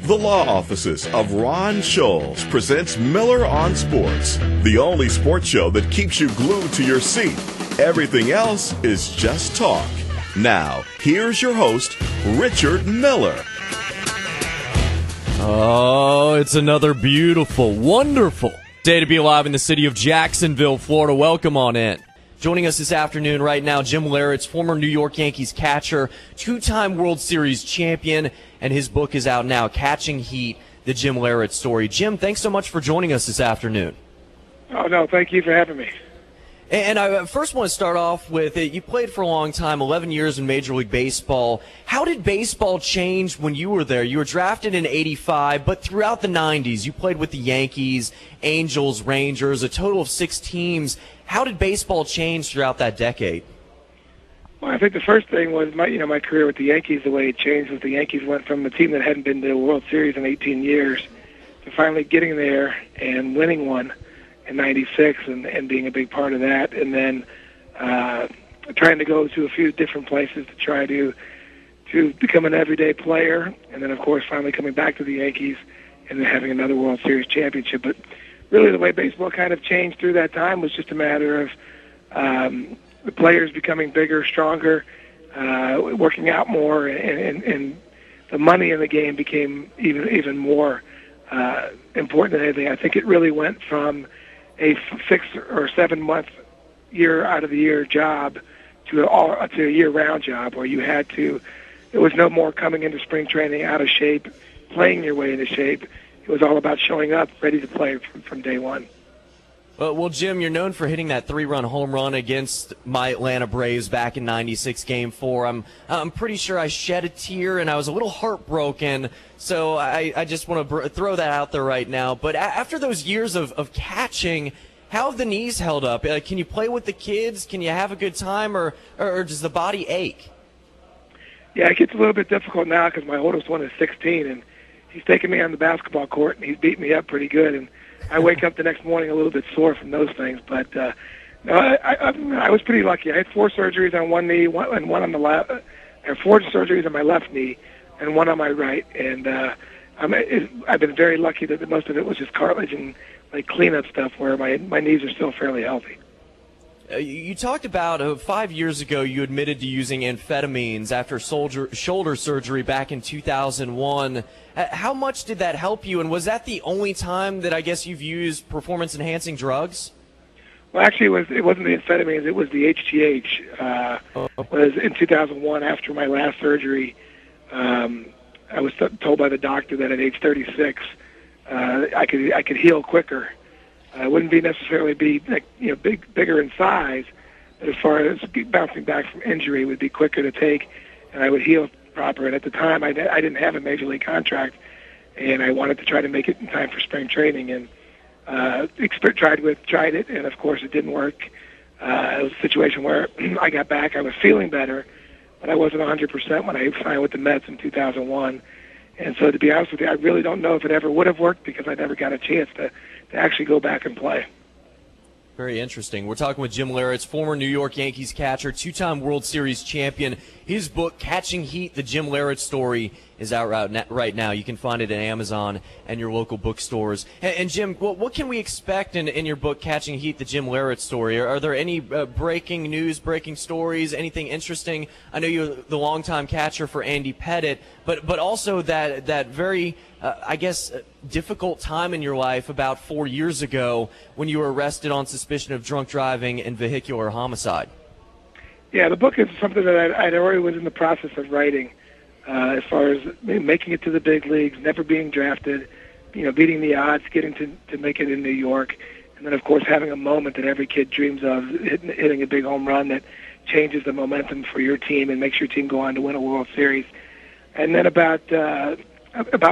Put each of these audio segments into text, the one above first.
The law offices of Ron Scholes presents Miller on Sports, the only sports show that keeps you glued to your seat. Everything else is just talk. Now, here's your host, Richard Miller. Oh, it's another beautiful, wonderful day to be alive in the city of Jacksonville, Florida. Welcome on in. Joining us this afternoon right now, Jim Leyritz, former New York Yankees catcher, two-time World Series champion, and his book is out now, Catching Heat, the Jim Leyritz Story. Jim, thanks so much for joining us this afternoon. Oh, no, thank you for having me. And I first want to start off with, you played for a long time, 11 years in Major League Baseball. How did baseball change when you were there? You were drafted in '85, but throughout the '90s, you played with the Yankees, Angels, Rangers, a total of 6 teams. How did baseball change throughout that decade? Well, I think the first thing was my career with the Yankees. The way it changed was the Yankees went from a team that hadn't been to the World Series in 18 years to finally getting there and winning one in '96 and being a big part of that, and then trying to go to a few different places to try to become an everyday player, and then of course finally coming back to the Yankees and then having another World Series championship. But really the way baseball kind of changed through that time was just a matter of the players becoming bigger, stronger, working out more, and the money in the game became even more important than anything. I think it really went from a 6 or 7 month year out of the year job to a year-round job where you had to. There was no more coming into spring training out of shape, playing your way into shape. It was all about showing up, ready to play from day one. Well, Jim, you're known for hitting that 3-run home run against my Atlanta Braves back in '96 Game 4. I'm pretty sure I shed a tear and I was a little heartbroken. So I just want to throw that out there right now. But after those years of catching, how have the knees held up? Can you play with the kids? Can you have a good time, or does the body ache? Yeah, it gets a little bit difficult now because my oldest one is 16 and he's taking me on the basketball court and he's beating me up pretty good. And I wake up the next morning a little bit sore from those things, but no, I was pretty lucky. I had 4 surgeries on one knee and one on the left. I had 4 surgeries on my left knee and one on my right, and I've been very lucky that most of it was just cartilage and like cleanup stuff, where my knees are still fairly healthy. You talked about 5 years ago you admitted to using amphetamines after shoulder surgery back in 2001. How much did that help you, and was that the only time that I guess you've used performance-enhancing drugs? Well, actually, it wasn't the amphetamines. It was the HGH. It was in 2001 after my last surgery. I was told by the doctor that at age 36 I could heal quicker. I wouldn't necessarily be bigger in size, but as far as bouncing back from injury, it would be quicker to take, and I would heal proper. And at the time, I didn't have a major league contract, and I wanted to try to make it in time for spring training, and tried it, and of course it didn't work. It was a situation where I got back, I was feeling better, but I wasn't 100% when I signed with the Mets in 2001. And so, to be honest with you, I really don't know if it ever would have worked because I never got a chance to actually go back and play. Very interesting. We're talking with Jim Leyritz, former New York Yankees catcher, 2-time World Series champion. His book, Catching Heat, the Jim Leyritz Story, is out right now. You can find it at Amazon and your local bookstores. And Jim, what can we expect in your book, Catching Heat, the Jim Leyritz Story? Are there any breaking news, breaking stories, anything interesting? I know you're the longtime catcher for Andy Pettitte, but also that very, difficult time in your life about 4 years ago when you were arrested on suspicion of drunk driving and vehicular homicide. Yeah, the book is something that I'd already was in the process of writing, as far as making it to the big leagues, never being drafted, beating the odds, getting to make it in New York, and then of course having a moment that every kid dreams of, hitting a big home run that changes the momentum for your team and makes your team go on to win a World Series. And then about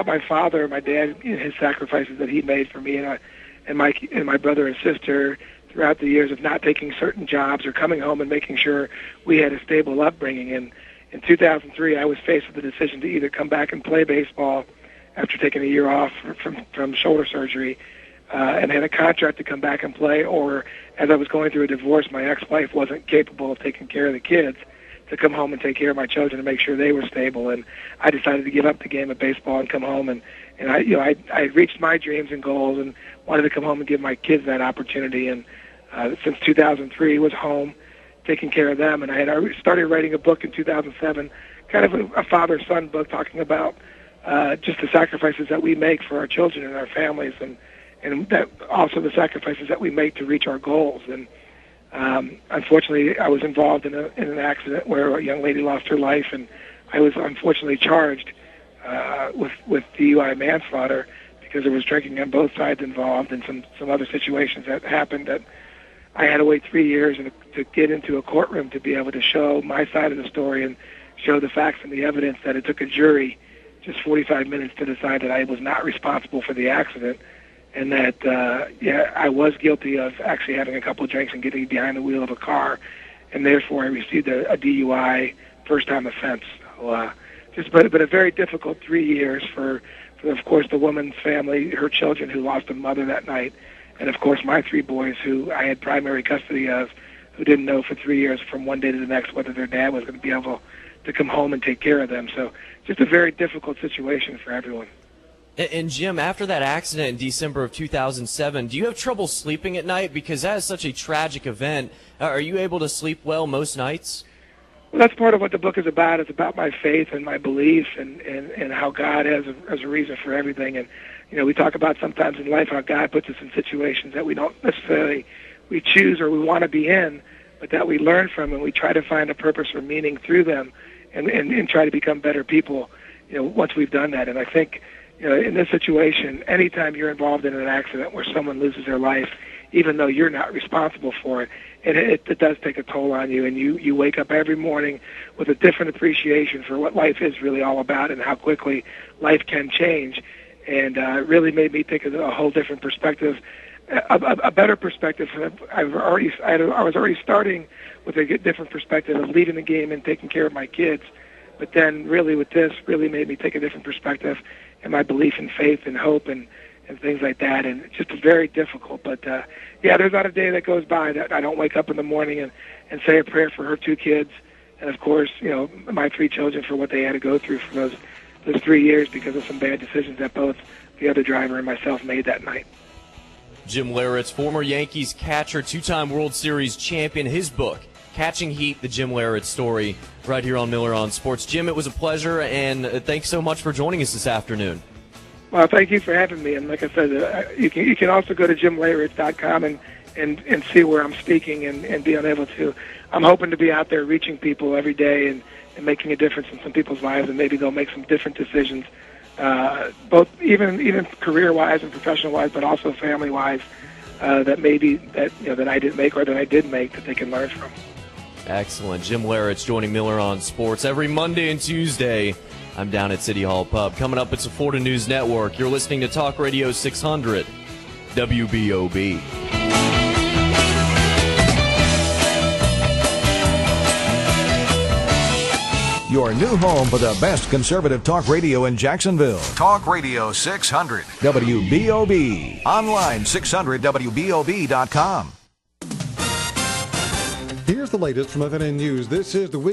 my father, my dad, his sacrifices that he made for me and my brother and sister throughout the years of not taking certain jobs or coming home and making sure we had a stable upbringing. And in 2003, I was faced with the decision to either come back and play baseball after taking a year off from shoulder surgery and had a contract to come back and play, or as I was going through a divorce, my ex-wife wasn't capable of taking care of the kids, to come home and take care of my children and make sure they were stable. And I decided to give up the game of baseball and come home, and I reached my dreams and goals and wanted to come home and give my kids that opportunity. And since 2003, was home taking care of them, and I had already started writing a book in 2007, kind of a father-son book talking about just the sacrifices that we make for our children and our families, and that also the sacrifices that we make to reach our goals. And unfortunately, I was involved in an accident where a young lady lost her life, and I was unfortunately charged with DUI manslaughter because there was drinking on both sides involved, and some other situations that happened that I had to wait 3 years to get into a courtroom to be able to show my side of the story and show the facts and the evidence that it took a jury just 45 minutes to decide that I was not responsible for the accident, and that, I was guilty of actually having a couple of drinks and getting behind the wheel of a car, and therefore I received a DUI first-time offense. So, but a very difficult 3 years for, of course, the woman's family, her children who lost a mother that night, and, of course, my 3 boys who I had primary custody of, who didn't know for 3 years from one day to the next whether their dad was going to be able to come home and take care of them. So just a very difficult situation for everyone. And Jim, after that accident in December of 2007, do you have trouble sleeping at night? Because that is such a tragic event. Are you able to sleep well most nights? Well, that's part of what the book is about. It's about my faith and my belief and how God has a reason for everything. And, we talk about sometimes in life how God puts us in situations that we don't necessarily we choose or we want to be in, but that we learn from, and we try to find a purpose or meaning through them and try to become better people, once we've done that. And I think, in this situation, anytime you're involved in an accident where someone loses their life, even though you're not responsible for it, it does take a toll on you, and you wake up every morning with a different appreciation for what life is really all about and how quickly life can change. And it really made me take a whole different perspective, a better perspective. I was already starting with a different perspective of leaving the game and taking care of my kids. But then really with this really made me take a different perspective and my belief in faith and hope and things like that. And it's just very difficult. But, there's not a day that goes by that I don't wake up in the morning and say a prayer for her 2 kids. And, of course, my 3 children for what they had to go through for those 3 years because of some bad decisions that both the other driver and myself made that night. Jim Leyritz, former Yankees catcher, 2-time World Series champion. His book, Catching Heat, the Jim Leyritz story, right here on Miller on Sports. Jim, it was a pleasure, and thanks so much for joining us this afternoon. Well, thank you for having me. And like I said, you can also go to jimleyritz.com and see where I'm speaking and being able to. I'm hoping to be out there reaching people every day and making a difference in some people's lives, and maybe they'll make some different decisions, both even career-wise and professional-wise, but also family-wise, that maybe that I didn't make or that I did make that they can learn from. Excellent. Jim Leyritz joining Miller on Sports every Monday and Tuesday. I'm down at City Hall Pub. Coming up, it's the Florida News Network. You're listening to Talk Radio 600 WBOB. Your new home for the best conservative talk radio in Jacksonville. Talk Radio 600. WBOB. Online 600WBOB.com. Here's the latest from FNN News. This is the week.